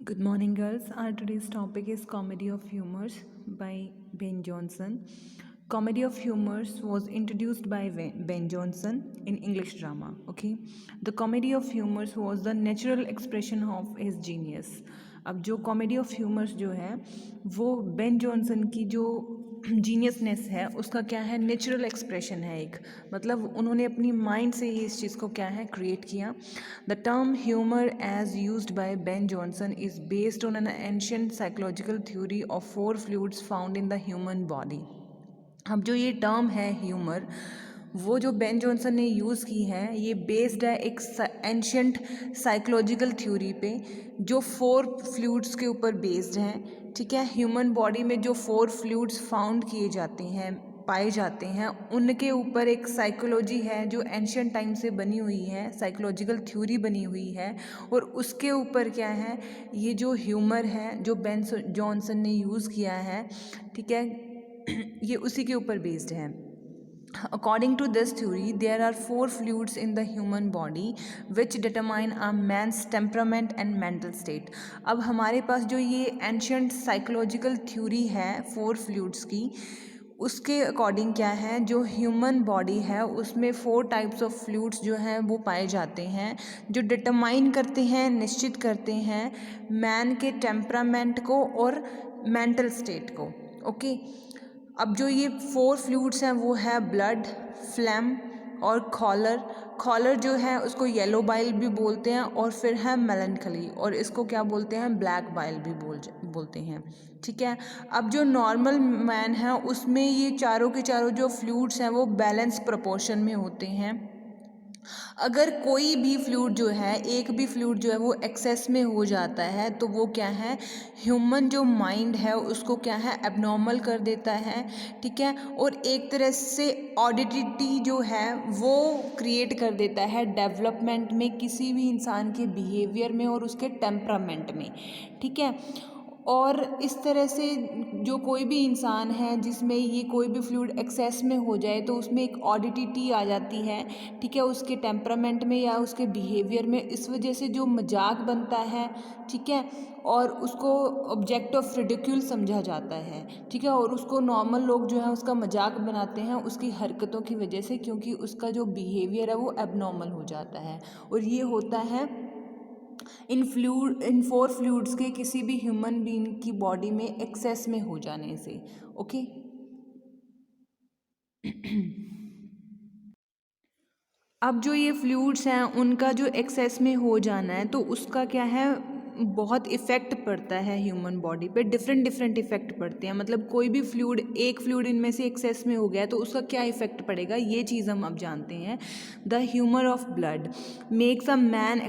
Good morning, girls. Our today's topic is Comedy of Humors by Ben Jonson. Comedy of Humors was introduced by Ben Jonson in English drama. Okay, the comedy of humors was the natural expression of his genius. अब जो comedy of humours जो है वो Ben Jonson की जो जीनियसनेस है उसका क्या है, नेचुरल एक्सप्रेशन है एक, मतलब उन्होंने अपनी माइंड से ही इस चीज़ को क्या है क्रिएट किया. The term humour as used by Ben Jonson is based on an ancient psychological theory of 4 fluids found in the human body. अब जो ये टर्म है ह्यूमर वो जो बेन जॉनसन ने यूज़ की है ये बेस्ड है एक एंशिएंट साइकोलॉजिकल थ्योरी पे जो 4 फ्लूइड्स के ऊपर बेस्ड हैं. ठीक है, ह्यूमन बॉडी में जो 4 फ्लूइड्स फाउंड किए जाते हैं, पाए जाते हैं, उनके ऊपर एक साइकोलॉजी है जो एंशिएंट टाइम से बनी हुई है, साइकोलॉजिकल थ्योरी बनी हुई है. और उसके ऊपर क्या है, ये जो ह्यूमर है जो बेन जॉनसन ने यूज़ किया है, ठीक है, ये उसी के ऊपर बेस्ड है. According to this theory, there are 4 fluids in the human body which determine a man's temperament and mental state. अब हमारे पास जो ये ancient psychological theory है 4 fluids की, उसके अकॉर्डिंग क्या है, जो ह्यूमन बॉडी है उसमें 4 टाइप्स ऑफ फ्लूइड्स जो हैं वो पाए जाते हैं जो डिटरमाइन करते हैं, निश्चित करते हैं मैन के टेम्परामेंट को और मेंटल स्टेट को. ओके, अब जो ये 4 फ्लूइड्स हैं वो है ब्लड, फ्लैम और कॉलर. कॉलर जो है उसको येलो बाइल भी बोलते हैं और फिर है मेलनकली और इसको क्या बोलते हैं, ब्लैक बाइल भी बोलते हैं. ठीक है, अब जो नॉर्मल मैन है उसमें ये चारों के चारों जो फ्लूइड्स हैं वो बैलेंस प्रोपोर्शन में होते हैं. अगर कोई भी फ्लूइड जो है, एक भी फ्लूइड जो है वो एक्सेस में हो जाता है तो वो क्या है, ह्यूमन जो माइंड है उसको क्या है एबनॉर्मल कर देता है. ठीक है, और एक तरह से ऑडिडिटी जो है वो क्रिएट कर देता है डेवलपमेंट में, किसी भी इंसान के बिहेवियर में और उसके टेम्परामेंट में. ठीक है, और इस तरह से जो कोई भी इंसान है जिसमें ये कोई भी फ्लूइड एक्सेस में हो जाए तो उसमें एक ऑडिडिटी आ जाती है. ठीक है, उसके टेम्परामेंट में या उसके बिहेवियर में, इस वजह से जो मजाक बनता है. ठीक है, और उसको ऑब्जेक्ट ऑफ रिडिक्यूल समझा जाता है. ठीक है, और उसको नॉर्मल लोग जो है उसका मजाक बनाते हैं उसकी हरकतों की वजह से, क्योंकि उसका जो बिहेवियर है वो एबनॉर्मल हो जाता है. और ये होता है इन 4 फ्लूइड्स के किसी भी ह्यूमन बीइंग की बॉडी में एक्सेस में हो जाने से. ओके, अब जो ये फ्लूइड्स हैं उनका जो एक्सेस में हो जाना है तो उसका क्या है, बहुत इफ़ेक्ट पड़ता है ह्यूमन बॉडी पे. डिफरेंट इफ़ेक्ट पड़ते हैं, मतलब कोई भी फ्लूइड, एक फ्लूइड इनमें से एक्सेस में हो गया तो उसका क्या इफ़ेक्ट पड़ेगा ये चीज़ हम अब जानते हैं. The humour of blood makes a man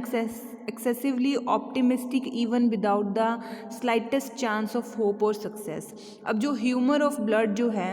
excessively optimistic even without the slightest chance of hope or success. अब जो ह्यूमर ऑफ ब्लड जो है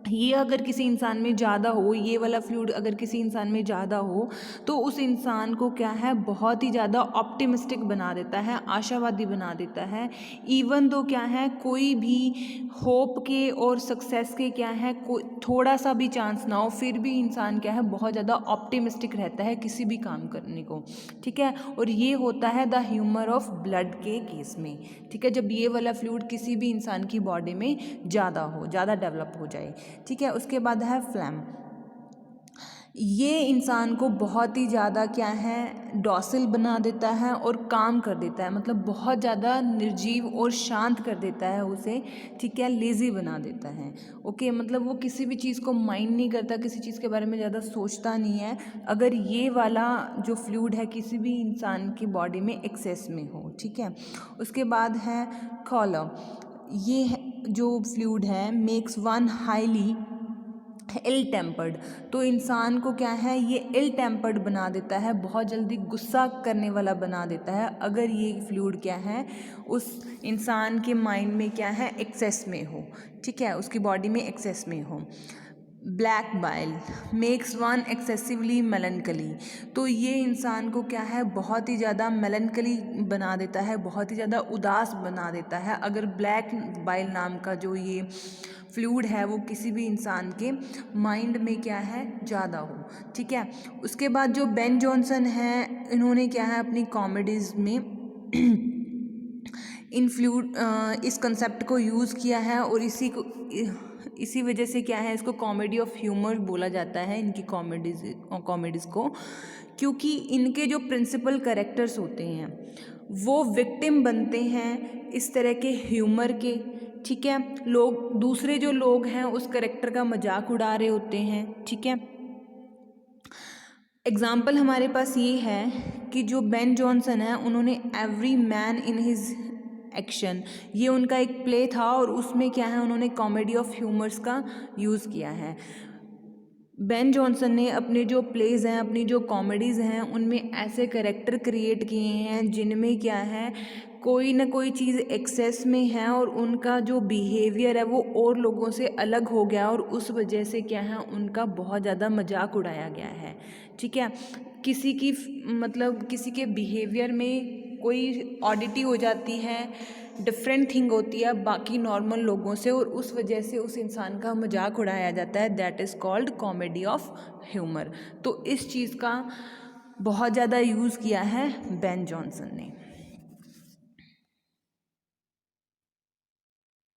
ये अगर किसी इंसान में ज़्यादा हो, ये वाला फ्लूइड अगर किसी इंसान में ज़्यादा हो तो उस इंसान को क्या है, बहुत ही ज़्यादा ऑप्टिमिस्टिक बना देता है, आशावादी बना देता है. इवन तो क्या है, कोई भी होप के और सक्सेस के क्या है, कोई थोड़ा सा भी चांस ना हो फिर भी इंसान क्या है बहुत ज़्यादा ऑप्टिमिस्टिक रहता है किसी भी काम करने को. ठीक है, और ये होता है द ह्यूमर ऑफ ब्लड के केस में. ठीक है, जब ये वाला फ्लूइड किसी भी इंसान की बॉडी में ज़्यादा हो, ज़्यादा डेवलप हो जाए. ठीक है, उसके बाद है फ्लैम. ये इंसान को बहुत ही ज़्यादा क्या है, डॉसिल बना देता है और काम कर देता है, मतलब बहुत ज़्यादा निर्जीव और शांत कर देता है उसे. ठीक है, लेज़ी बना देता है. ओके, मतलब वो किसी भी चीज़ को माइंड नहीं करता, किसी चीज़ के बारे में ज़्यादा सोचता नहीं है अगर ये वाला जो फ्लूइड है किसी भी इंसान की बॉडी में एक्सेस में हो. ठीक है, उसके बाद है कॉलर. ये जो फ्लूइड है मेक्स वन हाईली इल टेम्पर्ड. तो इंसान को क्या है, ये इल टेम्पर्ड बना देता है, बहुत जल्दी गुस्सा करने वाला बना देता है अगर ये फ्लूइड क्या है उस इंसान के माइंड में क्या है एक्सेस में हो. ठीक है, उसकी बॉडी में एक्सेस में हो. Black bile makes one excessively मेलनकली. तो ये इंसान को क्या है, बहुत ही ज़्यादा मेलनकली बना देता है, बहुत ही ज़्यादा उदास बना देता है अगर ब्लैक बाइल नाम का जो ये फ्लूइड है वो किसी भी इंसान के माइंड में क्या है ज़्यादा हो. ठीक है, उसके बाद जो बेन जॉनसन है इन्होंने क्या है अपनी कॉमेडीज़ में इस कंसेप्ट को यूज़ किया है और इसी वजह से क्या है, इसको कॉमेडी ऑफ ह्यूमर बोला जाता है, इनकी कॉमेडीज़ को, क्योंकि इनके जो प्रिंसिपल कैरेक्टर्स होते हैं वो विक्टिम बनते हैं इस तरह के ह्यूमर के। ठीक है, दूसरे जो लोग हैं उस कैरेक्टर का मजाक उड़ा रहे होते हैं। ठीक है, एग्ज़ाम्पल हमारे पास ये है कि जो बेन जॉनसन है, उन्होंने every man in his action, ये उनका एक प्ले था और उसमें क्या है, उन्होंने कॉमेडी ऑफ ह्यूमर्स का यूज़ किया है। बेन जॉनसन ने अपने जो प्लेज़ हैं, अपनी जो कॉमेडीज़ हैं, उनमें ऐसे कैरेक्टर क्रिएट किए हैं जिनमें क्या है, कोई ना कोई चीज़ एक्सेस में है और उनका जो बिहेवियर है वो और लोगों से अलग हो गया और उस वजह से क्या है, उनका बहुत ज़्यादा मजाक उड़ाया गया है। ठीक है, किसी के बिहेवियर में कोई ऑडिटी हो जाती है, डिफरेंट थिंग होती है बाकी नॉर्मल लोगों से, और उस वजह से उस इंसान का मजाक उड़ाया जाता है। That is called comedy of humour. तो इस चीज़ का बहुत ज़्यादा यूज़ किया है बेन जॉनसन ने।